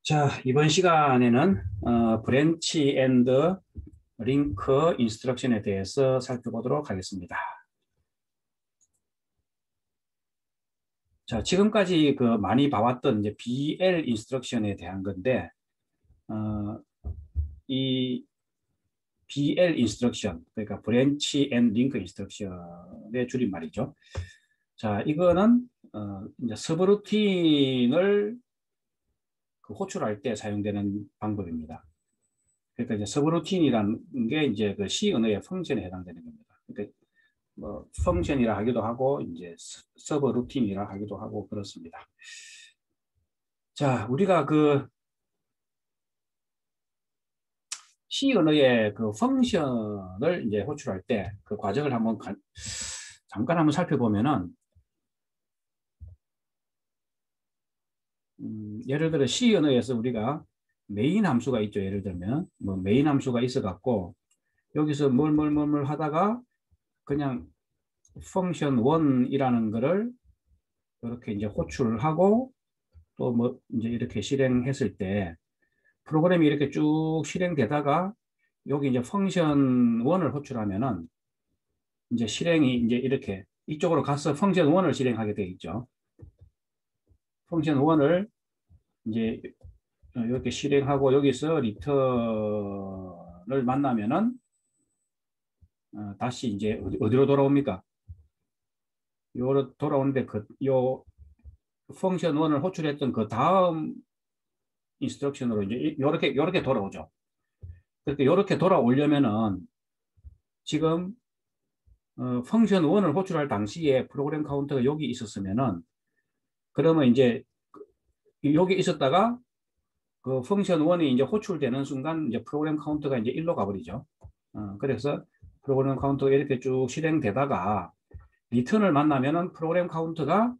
자, 이번 시간에는 브랜치 앤드 링크 인스트럭션에 대해서 살펴보도록 하겠습니다. 자, 지금까지 많이 봐왔던 이제 BL 인스트럭션에 대한 건데, 이 BL 인스트럭션, 그러니까 브랜치 앤 링크 인스트럭션의 줄임말이죠. 자, 이거는 이제 서브루틴을 호출할 때 사용되는 방법입니다. 그러니까 이제 서브루틴이라는 게 이제 그 C 언어의 펑션에 해당되는 겁니다. 그러니까 뭐 펑션이라 하기도 하고 이제 서브루틴이라 하기도 하고 그렇습니다. 자, 우리가 그 C 언어의 그 펑션을 이제 호출할 때 그 과정을 잠깐 한번 살펴보면은 예를 들어 C 언어에서 우리가 메인 함수가 있죠. 예를 들면 뭐 메인 함수가 있어 갖고 여기서 뭘 하다가 그냥 펑션 1이라는 거를 이렇게 이제 호출하고 또 뭐 이제 이렇게 실행했을 때 프로그램이 이렇게 쭉 실행되다가 여기 이제 펑션 1을 호출하면은 이제 실행이 이제 이렇게 이쪽으로 가서 펑션 1을 실행하게 되어 있죠. 펑션 1을 이제 이렇게 실행하고 여기서 리턴을 만나면은 다시 이제 어디로 돌아옵니까? 요로 돌아오는데 요 펑션 1을 호출했던 그 다음 인스트럭션으로 이제 요렇게 돌아오죠. 그렇게 요렇게 돌아오려면은 지금 펑션 1을 호출할 당시에 프로그램 카운터가 여기 있었으면은 그러면 이제 여기 있었다가 그 펑션 1이 이제 호출되는 순간 이제 프로그램 카운터가 이제 1로 가버리죠. 그래서 프로그램 카운터가 이렇게 쭉 실행되다가 리턴을 만나면은 프로그램 카운터가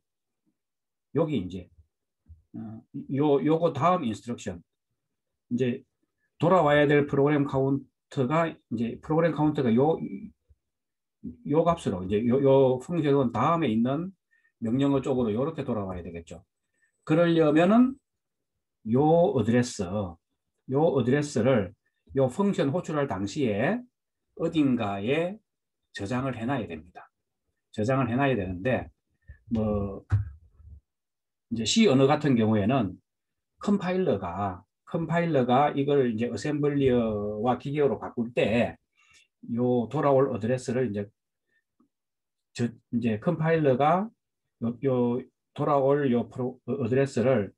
여기 이제 요거 다음 인스트럭션 이제 돌아와야 될 프로그램 카운터가 이제 프로그램 카운터가 요 값으로 이제 요 펑션 다음에 있는 명령어 쪽으로 이렇게 돌아와야 되겠죠. 그러려면은 요 어드레스를 요 펑션 호출할 당시에 어딘가에 저장을 해놔야 됩니다. 저장을 해놔야 되는데 뭐 이제 C 언어 같은 경우에는 컴파일러가 이걸 이제 어셈블리어와 기계어로 바꿀 때 요 돌아올 어드레스를 이제 컴파일러가 요 돌아올 어드레스를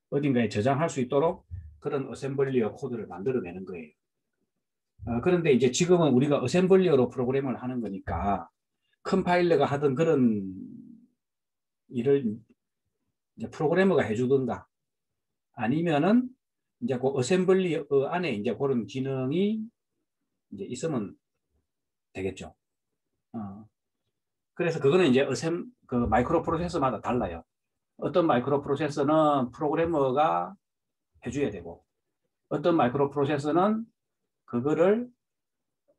어딘가에 저장할 수 있도록 그런 어셈블리어 코드를 만들어내는 거예요. 그런데 이제 지금은 우리가 어셈블리어로 프로그램을 하는 거니까 컴파일러가 하던 그런 일을 이제 프로그래머가 해주든가 아니면은 이제 그 어셈블리어 안에 이제 그런 기능이 이제 있으면 되겠죠. 그래서 그거는 이제 그 마이크로 프로세서마다 달라요. 어떤 마이크로 프로세서는 프로그래머가 해줘야 되고, 어떤 마이크로 프로세서는 그거를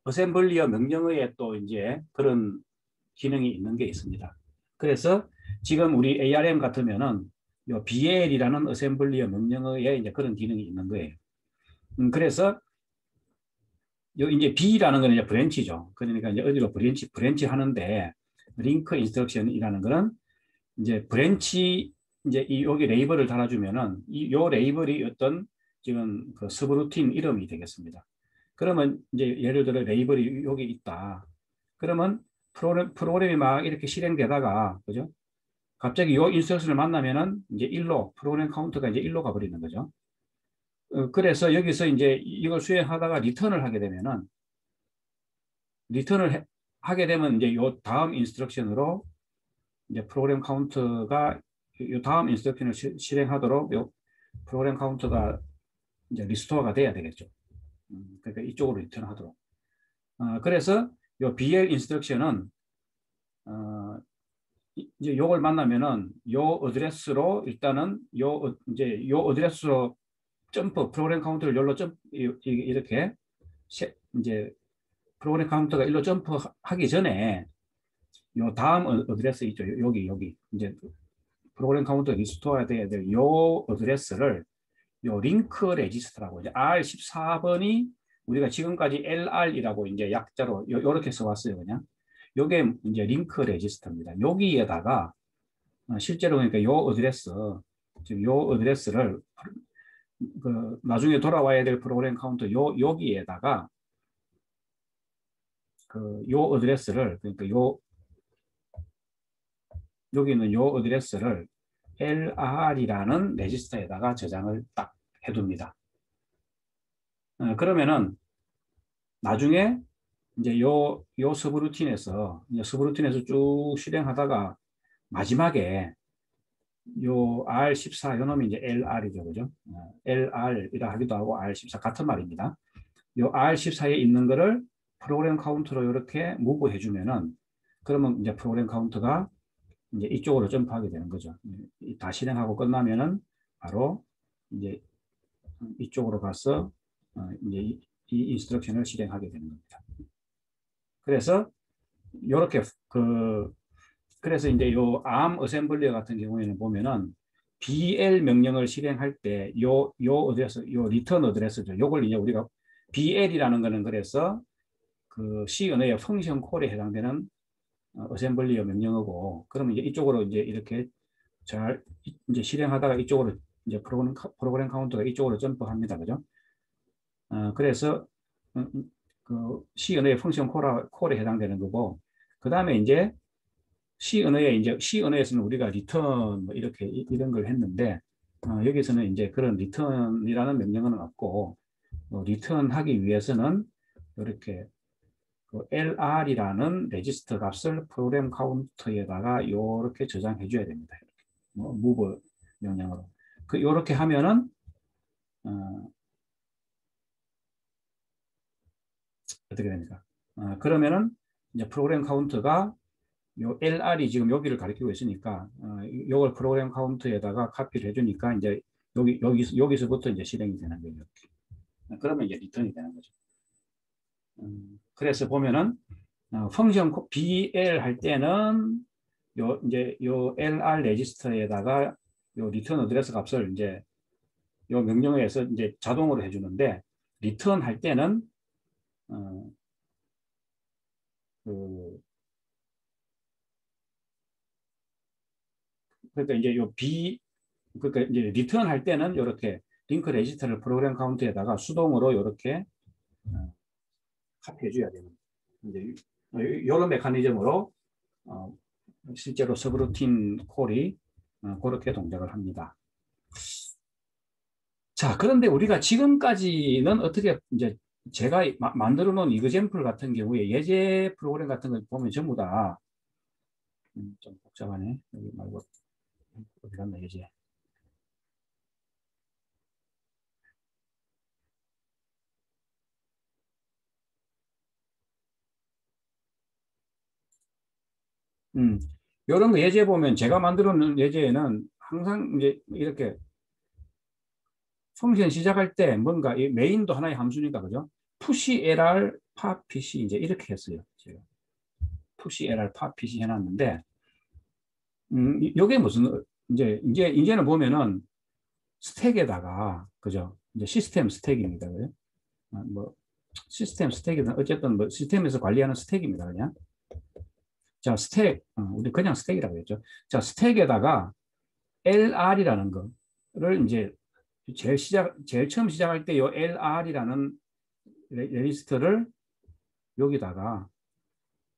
어셈블리어 명령어에 또 이제 그런 기능이 있는 게 있습니다. 그래서 지금 우리 ARM 같으면은 요 BL이라는 어셈블리어 명령어에 이제 그런 기능이 있는 거예요. 그래서 요 이제 B라는 거는 이제 브랜치죠. 그러니까 이제 어디로 브랜치 하는데 링크 인스트럭션이라는 거는 이제 브랜치 이제 여기 레이블을 달아주면은 요 레이블이 어떤 지금 그 서브루틴 이름이 되겠습니다. 그러면 이제 예를 들어 레이블이 여기 있다. 그러면 프로그램이 막 이렇게 실행되다가 그죠? 갑자기 요 인스트럭션을 만나면은 이제 프로그램 카운터가 이제 1로 가버리는 거죠. 그래서 여기서 이제 이걸 수행하다가 리턴을 하게 되면은 하게 되면 이제 요 다음 인스트럭션으로 이제 프로그램 카운터가 요 다음 인스트럭션을 실행하도록 요 프로그램 카운터가 이제 리스토어가 돼야 되겠죠. 그러니까 이쪽으로 리턴하도록. 그래서 요 BL 인스트럭션은 이제 요걸 만나면은 요 어드레스로 일단은 이제 요 어드레스로 프로그램 카운터를 열로 이렇게 이제 프로그램 카운터가 일로 점프하기 전에 요 다음 어드레스 있죠. 여기 이제 프로그램 카운터 리스토어가 돼야 될 요 어드레스를 요 링크 레지스터라고 이제 R14번이 우리가 지금까지 LR이라고 이제 약자로 요렇게 써왔어요. 그냥 요게 이제 링크 레지스터입니다. 여기에다가 실제로 그러니까 요 어드레스 지금 요 어드레스를 그 나중에 돌아와야 될 프로그램 카운터 여기에다가 그 요 어드레스를 그러니까 여기 있는 요 어드레스를 LR이라는 레지스터에다가 저장을 딱 해둡니다. 그러면은 나중에 이제 요 서브루틴에서 쭉 실행하다가 마지막에 요 R14 요놈이 이제 LR이죠, 그죠? LR이라 하기도 하고 R14 같은 말입니다. 요 R14에 있는 거를 프로그램 카운터로 이렇게 무브 해주면은 그러면 이제 프로그램 카운터가 이제 이쪽으로 점프하게 되는 거죠. 다 실행하고 끝나면은 바로 이제 이쪽으로 가서 이제 이 인스트럭션을 실행하게 되는 겁니다. 그래서 이렇게 그래서 이제 요 ARM 어셈블리 같은 경우에는 보면은 BL 명령을 실행할 때 요 어드레스, 요 리턴 어드레스죠. 요걸 이제 우리가 BL이라는 거는 그래서 그 C 언어의 펑션 콜에 해당되는 어셈블리어 명령어고, 그러면 이제 이쪽으로 이제 이렇게 잘 이제 실행하다가 이쪽으로 이제 프로그램 카운터가 이쪽으로 점프합니다. 그죠? 그래서 그 C 언어의 펑션 콜에 해당되는 거고, 그 다음에 이제 C 언어에서는 우리가 리턴 뭐 이렇게 이런 걸 했는데 여기서는 이제 그런 리턴이라는 명령어는 없고 리턴하기 위해서는 이렇게 그 LR이라는 레지스터 값을 프로그램 카운터에다가 이렇게 저장해 줘야 됩니다. move 명령으로. 이렇게 하면은 어떻게 됩니까? 그러면은 이제 프로그램 카운터가 요 LR이 지금 여기를 가리키고 있으니까 요걸 프로그램 카운터에다가 카피를 해주니까 이제 여기서부터 이제 실행이 되는 거죠. 그러면 이제 리턴이 되는 거죠. 그래서 보면은 펑션 BL 할 때는 요 LR 레지스터에다가 요 리턴 어드레스 값을 이제 요 명령어에서 이제 자동으로 해주는데 리턴 할 때는 그러니까 이제 그러니까 이제 리턴 할 때는 이렇게 링크 레지스터를 프로그램 카운트에다가 수동으로 이렇게 카피해 줘야 되는 이제 이런 메커니즘으로 실제로 서브루틴 콜이 그렇게 동작을 합니다. 자, 그런데 우리가 지금까지는 어떻게 이제 제가 만들어 놓은 이그젬플 같은 경우에 예제 프로그램 같은 걸 보면 전부 다 좀 복잡하네. 여기 말고 어디 갔나 예제. 이런 거 예제 보면 제가 만들어 놓은 예제에는 항상 이제 이렇게 펑션 시작할 때 뭔가 이 메인도 하나의 함수니까 그죠? push lr pop pc 이제 이렇게 했어요. 제가 push lr pop pc 해놨는데 이게 무슨 이제는 보면은 스택에다가 그죠? 이제 시스템 스택입니다. 그죠? 뭐 시스템 스택이든 어쨌든 뭐 시스템에서 관리하는 스택입니다. 그냥 자 스택 우리 그냥 스택이라고 했죠. 자 스택에다가 LR이라는 거를 이제 제일 처음 시작할 때 이 LR이라는 레지스터를 여기다가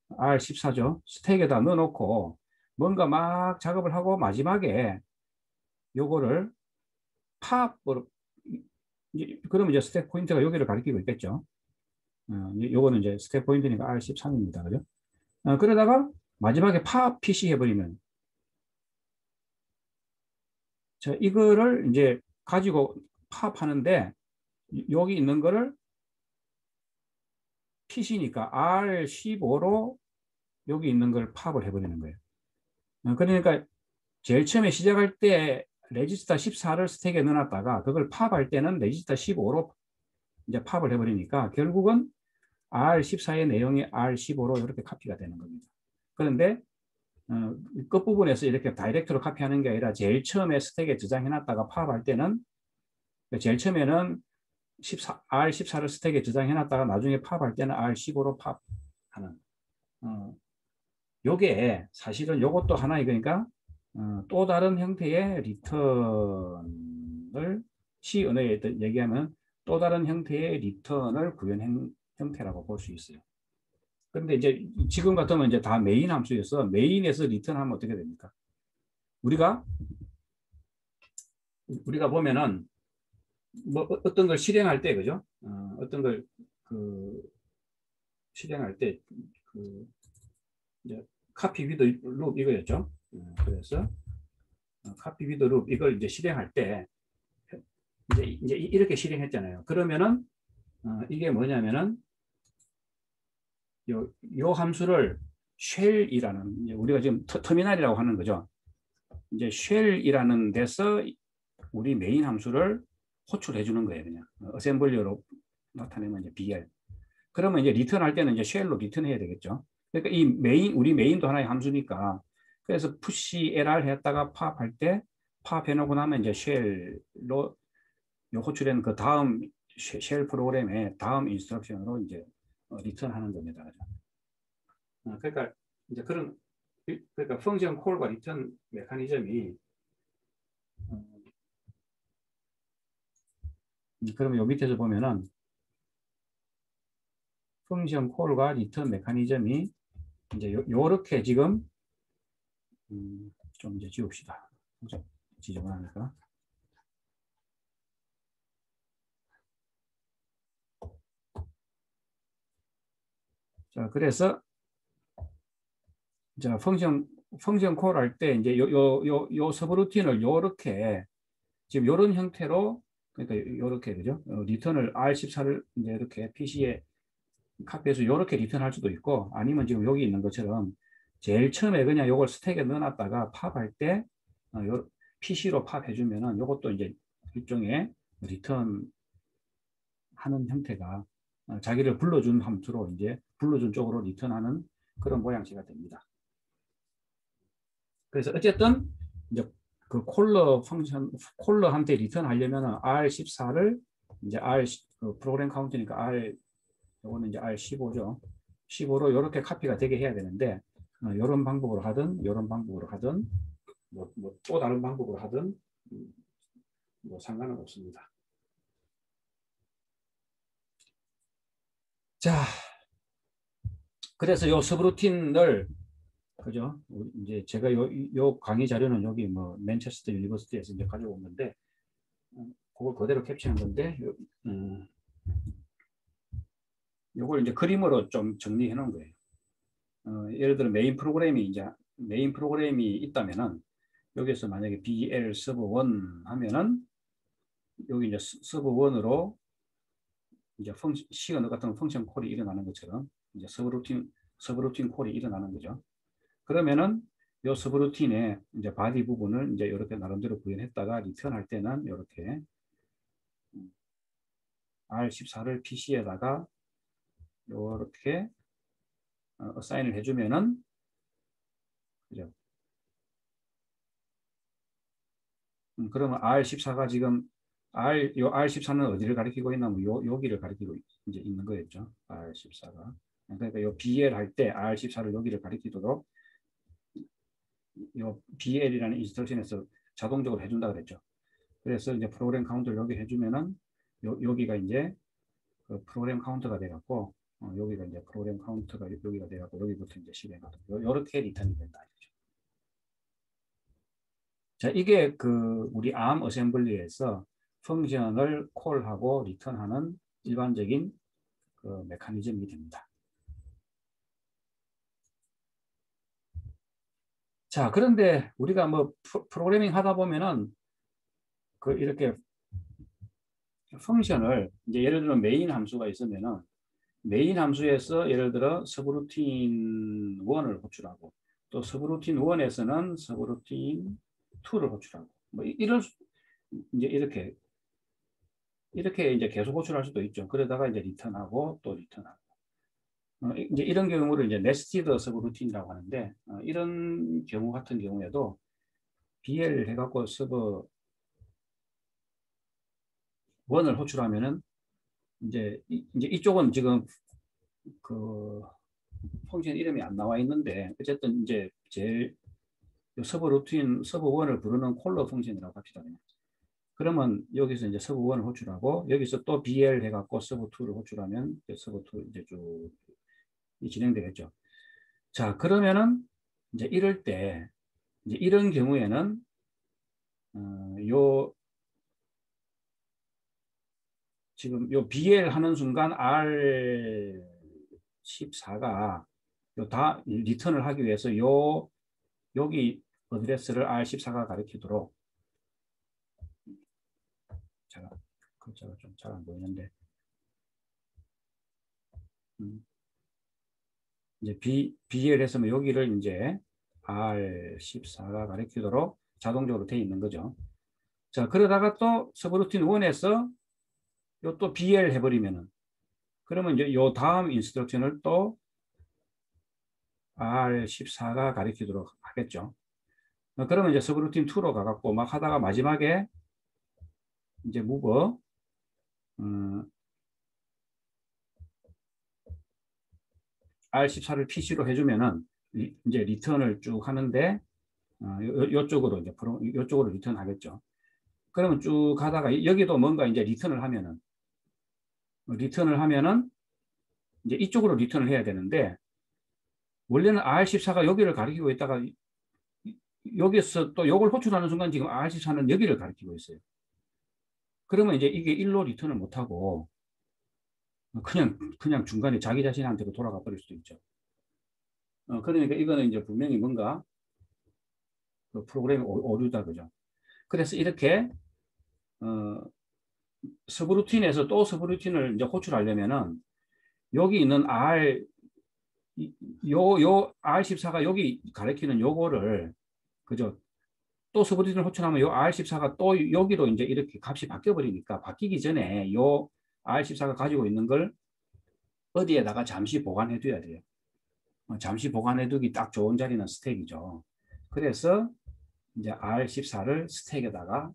R14죠. 스택에다 넣어놓고 뭔가 막 작업을 하고 마지막에 요거를 팝으로 그러면 이제 스택 포인트가 여기를 가리키고 있겠죠. 요거는 이제 스택 포인트니까 R13입니다. 그죠? 그러다가 마지막에 팝 PC 해버리면 자 이거를 이제 가지고 팝 하는데 여기 있는 거를 PC니까 R15로 여기 있는 걸 팝을 해버리는 거예요. 그러니까 제일 처음에 시작할 때 레지스터 14를 스택에 넣어놨다가 그걸 팝할 때는 레지스터 15로 이제 팝을 해버리니까 결국은 R14의 내용이 R15로 이렇게 카피가 되는 겁니다. 그런데 끝부분에서 이렇게 다이렉트로 카피하는 게 아니라 제일 처음에 스택에 저장해놨다가 팝할 때는 제일 처음에는 R14를 스택에 저장해 놨다가 나중에 팝할 때는 R15로 팝하는 요게 사실은 요것도 하나의 그러니까 또 다른 형태의 리턴을 C 언어에 얘기하면 또 다른 형태의 리턴을 구현 형태라고 볼 수 있어요. 그런데 이제 지금 같으면 이제 다 메인 함수여서 메인에서 리턴하면 어떻게 됩니까? 우리가 보면은 뭐 어떤 걸 실행할 때 그죠? 어떤 걸 실행할 때 이제 카피 위드 룹 이거였죠. 그래서 카피 위드 룹 이걸 이제 실행할 때 이제 이렇게 실행했잖아요. 그러면은 이게 뭐냐면은 요 함수를 쉘이라는 우리가 지금 터미널이라고 하는 거죠. 이제 쉘이라는 데서 우리 메인 함수를 호출해 주는 거예요. 그냥 어셈블리로 나타내면 이제 BL. 그러면 이제 리턴할 때는 이제 쉘로 리턴해야 되겠죠. 그러니까 이 우리 메인도 하나의 함수니까 그래서 push lr 했다가 팝할 때 팝해놓고 나면 이제 쉘로 호출한 그 다음 쉘 프로그램의 다음 인스트럭션으로 이제 리턴하는 겁니다. 그러니까 이제 그러니까 펑션 콜과 리턴 메커니즘이 그러면 요 밑에서 보면은 펑션 콜과 리턴 메커니즘이 이제 요렇게 지금 좀 이제 지웁시다. 지저분하니까. 자, 그래서 자, 펑션 콜 할 때 이제 요 서브루틴을 요렇게 지금 요런 형태로 그러니까 요렇게 그죠? 리턴을 R14를 이제 이렇게 PC에 카피해서 요렇게 리턴할 수도 있고 아니면 지금 여기 있는 것처럼 제일 처음에 그냥 요걸 스택에 넣어놨다가 팝할 때 PC로 팝해주면은 요것도 이제 일종의 리턴 하는 형태가 자기를 불러준 함수로 이제 불러준 쪽으로 리턴하는 그런 모양새가 됩니다. 그래서 어쨌든 이제 그 콜러한테 리턴하려면 R14를 이제 프로그램 카운트니까 요거는 이제 R15죠. 15로 이렇게 카피가 되게 해야 되는데 이런 방법으로 하든 이런 방법으로 하든 뭐 또 다른 방법으로 하든 뭐 상관은 없습니다. 자, 그래서 요 서브루틴을 그죠? 이제 제가 요 강의 자료는 여기 뭐 맨체스터 유니버시티에서 이제 가져온 건데 그걸 그대로 캡처한 건데 요걸 이제 그림으로 좀 정리해 놓은 거예요. 예를 들어 메인 프로그램이 있다면은 여기서 만약에 BL 서버 1 하면은 여기 이제 서버 1으로 이제 시간 같은 펑션 콜이 일어나는 것처럼 이제 서브루틴 콜이 일어나는 거죠. 그러면은 요 서브루틴의 이제 바디 부분을 이제 이렇게 나름대로 구현했다가 리턴할 때는 이렇게 R14를 PC에다가 이렇게 어사인을 해주면은 그죠? 그러면 R14가 지금 요 R14는 어디를 가리키고 있냐면 여기를 가리키고 이제 있는 거였죠. R14가. 그러니까 요 BL 할 때 R14를 여기를 가리키도록 요 BL이라는 인스트럭션에서 자동적으로 해준다 그랬죠. 그래서 이제 프로그램 카운트를 여기 해주면은 여기가 이제 그 프로그램 카운터가 돼갖고 여기가 이제 프로그램 카운터가 여기가 돼갖고 여기부터 이제 실행하도록 요렇게 리턴이 된다. 자, 이게 그 우리 ARM 어셈블리에서 펑션을 콜하고 리턴하는 일반적인 그 메커니즘이 됩니다. 자, 그런데 우리가 뭐 프로그래밍 하다 보면은 그 이렇게 펑션을 이제 예를 들어 메인 함수가 있으면은 메인 함수에서 예를 들어 서브루틴 1을 호출하고 또 서브루틴 1에서는 서브루틴 2를 호출하고 뭐 이런 이제 이렇게 이제 계속 호출할 수도 있죠. 그러다가 이제 리턴하고 또 리턴하고 이제 이런 경우를 이제 네스티드 서브루틴이라고 하는데 이런 경우 같은 경우에도 BL 해갖고 서버 원을 호출하면은 이제 이쪽은 지금 그 펑션 이름이 안 나와 있는데 어쨌든 이제 제일 서브루틴 서브1을 부르는 콜러 펑션이라고 합시다. 그냥. 그러면 여기서 이제 서브1을 호출하고 여기서 또 BL 해갖고 서브2를 호출하면 서브2 이제 쭉 진행되겠죠. 자, 그러면은 이제 이럴 때 이제 이런 경우에는 요 지금 요 BL 하는 순간 R14가 다 리턴을 하기 위해서 여기 어드레스를 R14가 가리키도록 제가 글자가 좀 잘 안 보이는데 이제 BL 했으면 여기를 이제 R14가 가리키도록 자동적으로 돼 있는 거죠. 자, 그러다가 또 서브루틴 1에서 요 또 BL 해버리면은 그러면 이제 요 다음 인스트럭션을 또 R14가 가리키도록 하겠죠. 그러면 이제 서브루틴 2로 가갖고 막 하다가 마지막에 이제 무버 R14를 PC로 해주면은 이제 리턴을 쭉 하는데 요쪽으로 이제 요쪽으로 리턴 하겠죠. 그러면 쭉 가다가 여기도 뭔가 이제 리턴을 하면은 이제 이쪽으로 리턴을 해야 되는데 원래는 R14가 여기를 가리키고 있다가 여기서 또 요걸 호출하는 순간 지금 R14는 여기를 가리키고 있어요. 그러면 이제 이게 1로 리턴을 못하고 그냥 중간에 자기 자신한테로 돌아가 버릴 수도 있죠. 그러니까 이거는 이제 분명히 뭔가 그 프로그램 오류다 그죠. 그래서 이렇게 서브루틴에서 또 서브루틴을 이제 호출하려면은 여기 있는 요 R14가 여기 가리키는 요거를 그죠. 또 서브루틴을 호출하면 요 R14가 또 여기로 이제 이렇게 값이 바뀌어 버리니까 바뀌기 전에 요 R14가 가지고 있는 걸 어디에다가 잠시 보관해 둬야 돼요. 잠시 보관해 두기 딱 좋은 자리는 스택이죠. 그래서 이제 R14를 스택에다가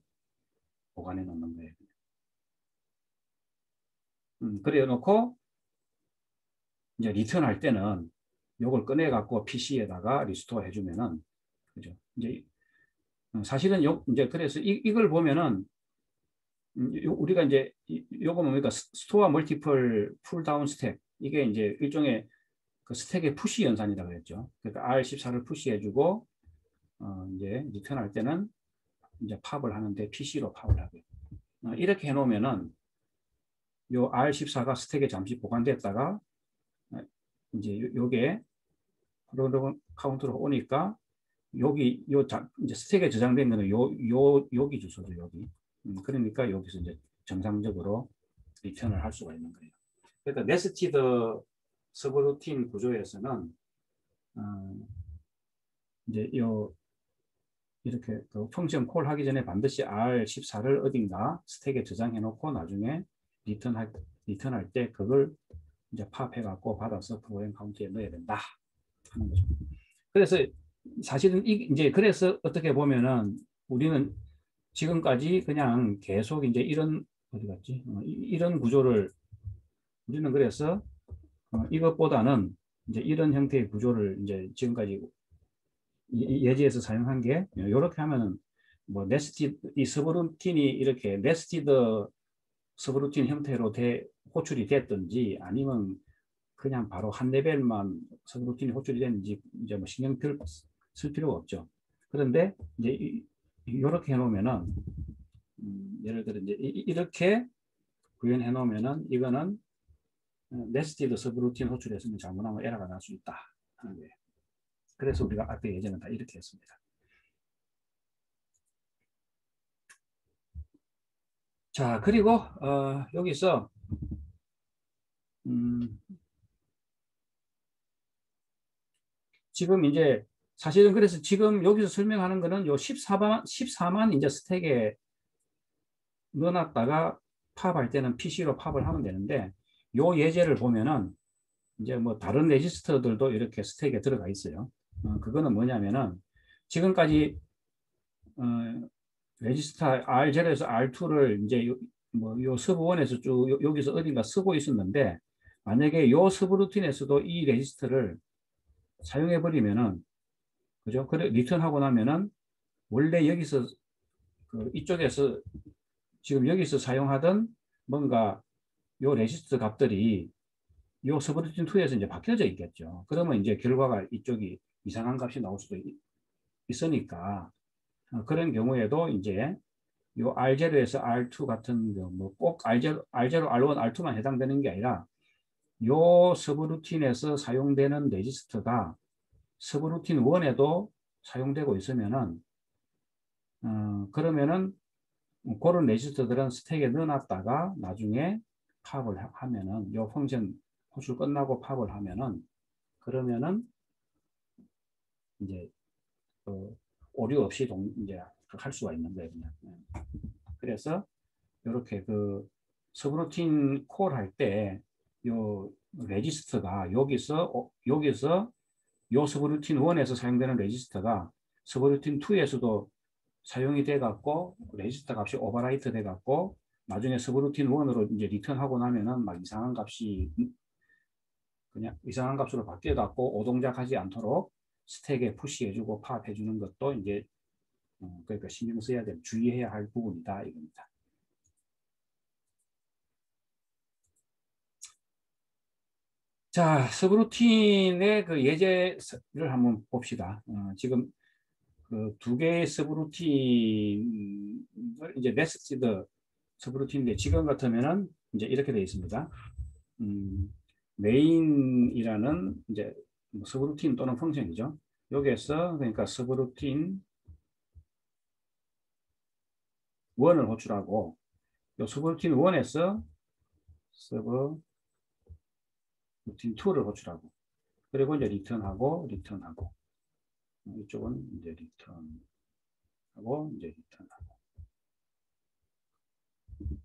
보관해 놓는 거예요. 그래 놓고 이제 리턴할 때는 요걸 꺼내 갖고 PC에다가 리스토어 해주면은 그죠. 이제 사실은 이제 그래서 이걸 보면은 우리가 이제 요거 뭡니까 스토어 멀티플 풀다운 스택 이게 이제 일종의 그 스택의 푸시 연산이라고 그랬죠. 그러니까 R14를 푸시해주고 이제 리턴할 때는 이제 팝을 하는데 PC로 팝을 하고요. 이렇게 해놓으면은 요 R14가 스택에 잠시 보관됐다가 이제 요게 프로그램 카운트로 오니까 여기 이제 스택에 저장된 거는 여기 주소죠. 여기. 그러니까 여기서 이제 정상적으로 리턴을 할 수가 있는 거예요. 그러니까 네스티드 서브루틴 구조에서는 이제 이렇게 그 펑션 콜 하기 전에 반드시 R14를 어딘가 스택에 저장해 놓고 나중에 리턴할 때 그걸 이제 팝해 갖고 받아서 프로그램 카운트에 넣어야 된다 하는 거죠. 그래서 사실은 이제 그래서 어떻게 보면은 우리는 지금까지 그냥 계속 이제 이런 어디 갔지? 이런 구조를 우리는 그래서 이것보다는 이제 이런 형태의 구조를 이제 지금까지 예제에서 사용한 게 이렇게 하면은 뭐 네스티드 이 서브루틴이 이렇게 네스티드 서브루틴 형태로 호출이 됐든지 아니면 그냥 바로 한 레벨만 서브루틴이 호출이 됐는지 이제 뭐 신경 쓸 필요가 없죠. 그런데 이제 이렇게 해놓으면은 예를 들어 이제 이렇게 구현해 놓으면은 이거는 네스티드 서브루틴 호출했으면 잘못하면 에러가 날 수 있다 하는 거예요. 그래서 우리가 앞에 예전에 다 이렇게 했습니다. 자, 그리고 여기서 지금 이제 사실은 그래서 지금 여기서 설명하는 거는 요 14만 이제 스택에 넣어놨다가 팝할 때는 PC로 팝을 하면 되는데 요 예제를 보면은 이제 뭐 다른 레지스터들도 이렇게 스택에 들어가 있어요. 그거는 뭐냐면은 지금까지 레지스터 R0에서 R2를 이제 뭐 요 서브1에서 쭉 여기서 어딘가 쓰고 있었는데 만약에 요 서브루틴에서도 이 레지스터를 사용해 버리면은 그죠? 그래 리턴하고 나면은 원래 여기서 그 이쪽에서 지금 여기서 사용하던 뭔가 요 레지스터 값들이 요 서브루틴 2에서 이제 바뀌어져 있겠죠. 그러면 이제 결과가 이쪽이 이상한 값이 나올 수도 있으니까 그런 경우에도 이제 요 R0에서 R2 같은 뭐꼭 R0, R0, R1, R2만 해당되는 게 아니라 요 서브루틴에서 사용되는 레지스터가 서브루틴 1에도 사용되고 있으면은 그러면은 그런 레지스터들은 스택에 넣어놨다가 나중에 팝을 하면은 요 펑션 호출 끝나고 팝을 하면은 그러면은 이제 오류 없이 이제 할 수가 있는 거예요. 그냥. 그래서 이렇게 그 서브루틴 콜 할 때 요 레지스터가 여기서 요 서브루틴 1에서 사용되는 레지스터가 서브루틴 2에서도 사용이 돼 갖고 레지스터 값이 오버라이트 돼 갖고 나중에 서브루틴 1으로 이제 리턴하고 나면은 막 이상한 값이 그냥 이상한 값으로 바뀌어 갖고 오동작하지 않도록 스택에 푸시해주고 팝해주는 것도 이제 그러니까 신경 써야 될 주의해야 할 부분이다 이겁니다. 자, 서브루틴의 그 예제를 한번 봅시다. 지금 그 두 개의 서브루틴을 이제 네스티드 서브루틴인데 지금 같으면은 이제 이렇게 되어 있습니다. 메인이라는 이제 서브루틴 또는 펑션이죠. 여기에서 그러니까 서브루틴 1을 호출하고 요 서브루틴 1에서 서브루틴 2를 호출하고 그리고 이제 리턴하고 이쪽은 이제 리턴하고 이제 리턴하고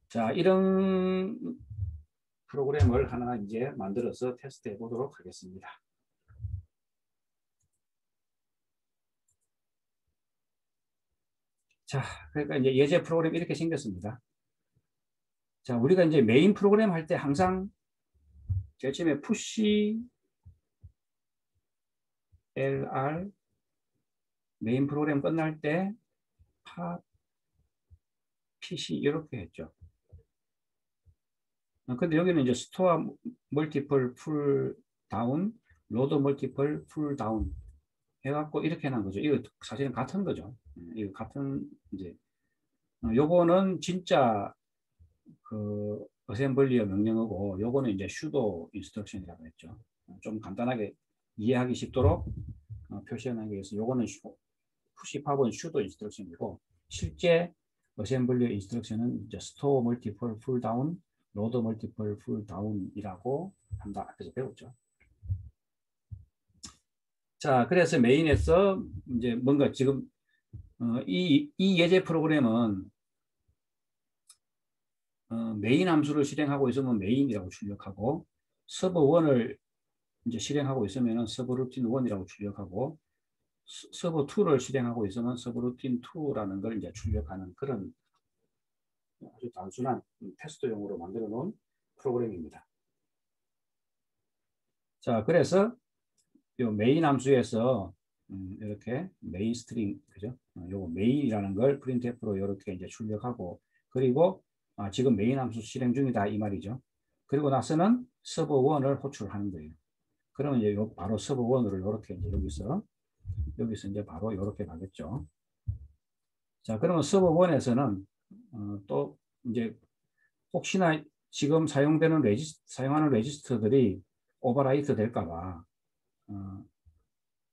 자 이런 프로그램을 하나 이제 만들어서 테스트해 보도록 하겠습니다. 자, 그러니까 이제 예제 프로그램 이렇게 생겼습니다. 자, 우리가 이제 메인 프로그램 할 때 항상 제일 처음에 push lr 메인 프로그램 끝날 때 pop pc 이렇게 했죠. 근데 여기는 이제 스토어 멀티플 풀 다운, 로드 멀티플 풀 다운 해갖고 이렇게 해놓은 거죠. 이거 사실은 같은 거죠. 이거 같은 이제 요거는 진짜 그 어셈블리어 명령어고 요거는 이제 sudo 인스트럭션이라고 했죠. 좀 간단하게 이해하기 쉽도록 표시하기 위해서 요거는 푸시팝은 sudo 인스트럭션이고 실제 어셈블리어 인스트럭션은 이제 store multiple pull down, load multiple pull down이라고 한다. 그래서 배웠죠. 자, 그래서 메인에서 이제 뭔가 지금 이 예제 프로그램은 메인 함수를 실행하고 있으면 메인이라고 출력하고 서버 1을 이제 실행하고 있으면 서브루틴 1이라고 출력하고 서버 2를 실행하고 있으면 서브루틴 2라는 걸 이제 출력하는 그런 아주 단순한 테스트용으로 만들어 놓은 프로그램입니다. 자, 그래서 이 메인 함수에서 이렇게 메인 스트링 그죠? 요거 메인이라는 걸 printf로 이렇게 이제 출력하고 그리고 지금 메인 함수 실행 중이다 이 말이죠. 그리고 나서는 서버 1을 호출하는 거예요. 그러면 이제 바로 서버 1으로 이렇게 이제 여기서 이제 바로 이렇게 가겠죠. 자, 그러면 서버 1에서는 또 이제 혹시나 지금 사용하는 레지스터들이 오버라이트 될까봐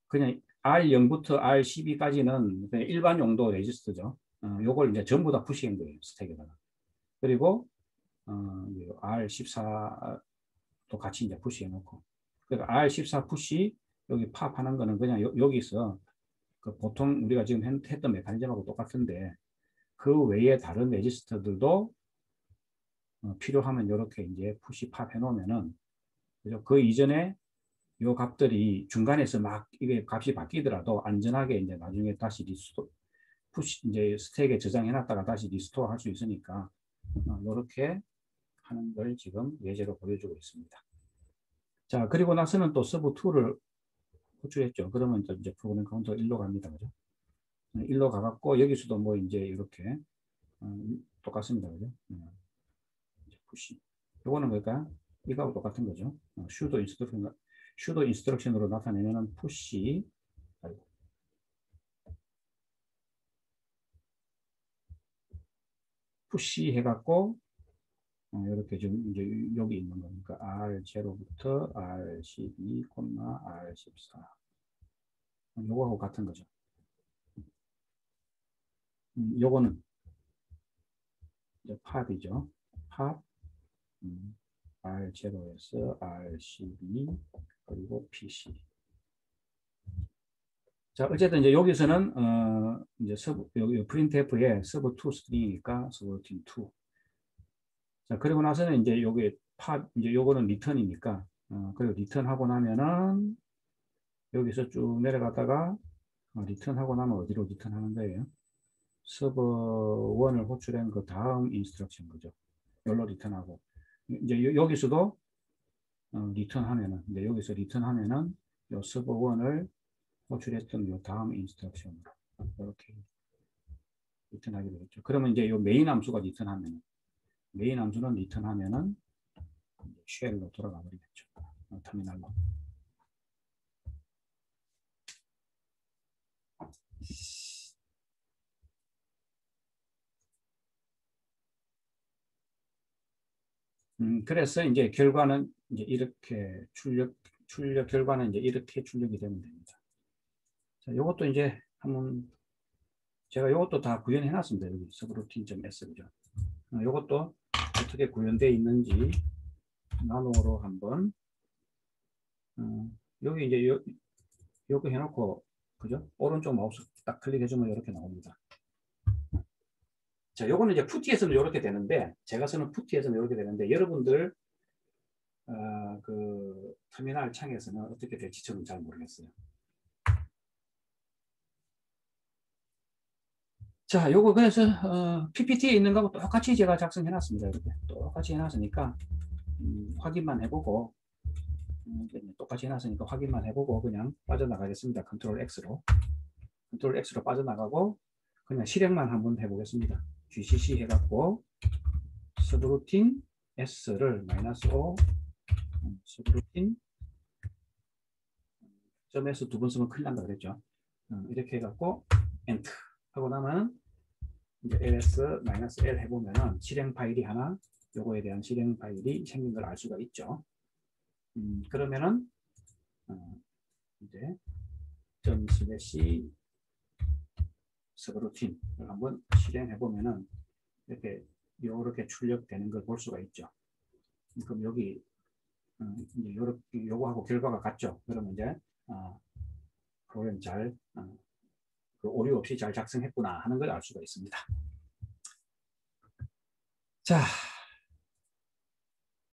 그냥 R0부터 R12까지는 그냥 일반 용도 레지스터죠. 요걸 이제 전부 다 푸시한 거예요. 스택에다가. 그리고 R14도 같이 이제 푸시해 놓고. 그러니까 R14 푸시 여기 팝하는 거는 그냥 여기서 그 보통 우리가 지금 했던 메커니즘하고 똑같은데 그 외에 다른 레지스터들도 필요하면 이렇게 이제 푸시 팝 해놓으면은 그 이전에 요 값들이 중간에서 막 이게 값이 바뀌더라도 안전하게 이제 나중에 다시 리스토어 푸시 이제 스택에 저장해 놨다가 다시 리스토어 할 수 있으니까 이렇게 하는 걸 지금 예제로 보여주고 있습니다. 자, 그리고 나서는 또 서브 2를 호출했죠. 그러면 이제 프로그램 카운터 1로 갑니다. 그죠? 1로 가갖고 여기서도 뭐 이제 이렇게 똑같습니다. 그죠? 푸시. 요거는 뭘까? 이거하고 똑같은 거죠. 슈도 인스트럭션으로 나타내면은 푸시 해갖고 이렇게 지금 이제 여기 있는 거니까 R0부터 R12, R14. 요거하고 같은 거죠. 요거는 이제 팝이죠. 팝, R0에서 R12 그리고 PC. 자, 어쨌든 이제 여기서는 이제 여기 printf에 sub2 string이니까 subroutine 2. 자, 그리고 나서는 이제 여기 이제 요거는 return이니까 그리고 return하고 나면은 여기서 쭉 내려가다가 return하고 나면 어디로 return하는 거예요? 서버1을 호출한 그 다음 인스트럭션 거죠. 여기로 return하고 이제 여기서도 return하면은 이제 여기서 return하면은 요 서버1을 호출했던 요 다음 인스트럭션으로 이렇게 리턴하게 되겠죠. 그러면 이제 요 메인 함수가 리턴하면 메인 함수는 리턴하면은 쉘로 돌아가 버리겠죠. 터미널로. 그래서 이제 결과는 이제 이렇게 출력 결과는 이제 이렇게 출력이 되면 됩니다. 자, 요것도 이제 한번 제가 요것도 다 구현해 놨습니다. 여기 subroutine.s 그죠? 요것도 어떻게 구현되어 있는지 나노로 한번 여기 이제 요거 해놓고 그죠? 오른쪽 마우스 딱 클릭해주면 이렇게 나옵니다. 자, 요거는 이제 푸티에서는 이렇게 되는데 제가 쓰는 푸티에서는 이렇게 되는데 여러분들 그 터미널 창에서는 어떻게 될지 저는 잘 모르겠어요. 자, 요거 그래서 PPT에 있는 거하고 똑같이 제가 작성해 놨습니다. 이렇게 똑같이 해놨으니까 확인만 해보고 똑같이 해놨으니까 확인만 해보고 그냥 빠져나가겠습니다. 컨트롤 X로 빠져나가고 그냥 실행만 한번 해보겠습니다. GCC 해갖고 subroutine S를 -O subroutine .S 두 번 쓰면 큰일 난다 그랬죠. 이렇게 해갖고 엔터 하고 나면 이제 ls-l 해보면은 실행 파일이 하나 요거에 대한 실행 파일이 생긴 걸 알 수가 있죠. 그러면은 이제 ./subroutine을 한번 실행해 보면은 이렇게 출력되는 걸 볼 수가 있죠. 그럼 여기 이제 요거하고 결과가 같죠. 그러면 이제 프로그램 그 오류 없이 잘 작성했구나 하는 걸 알 수가 있습니다. 자.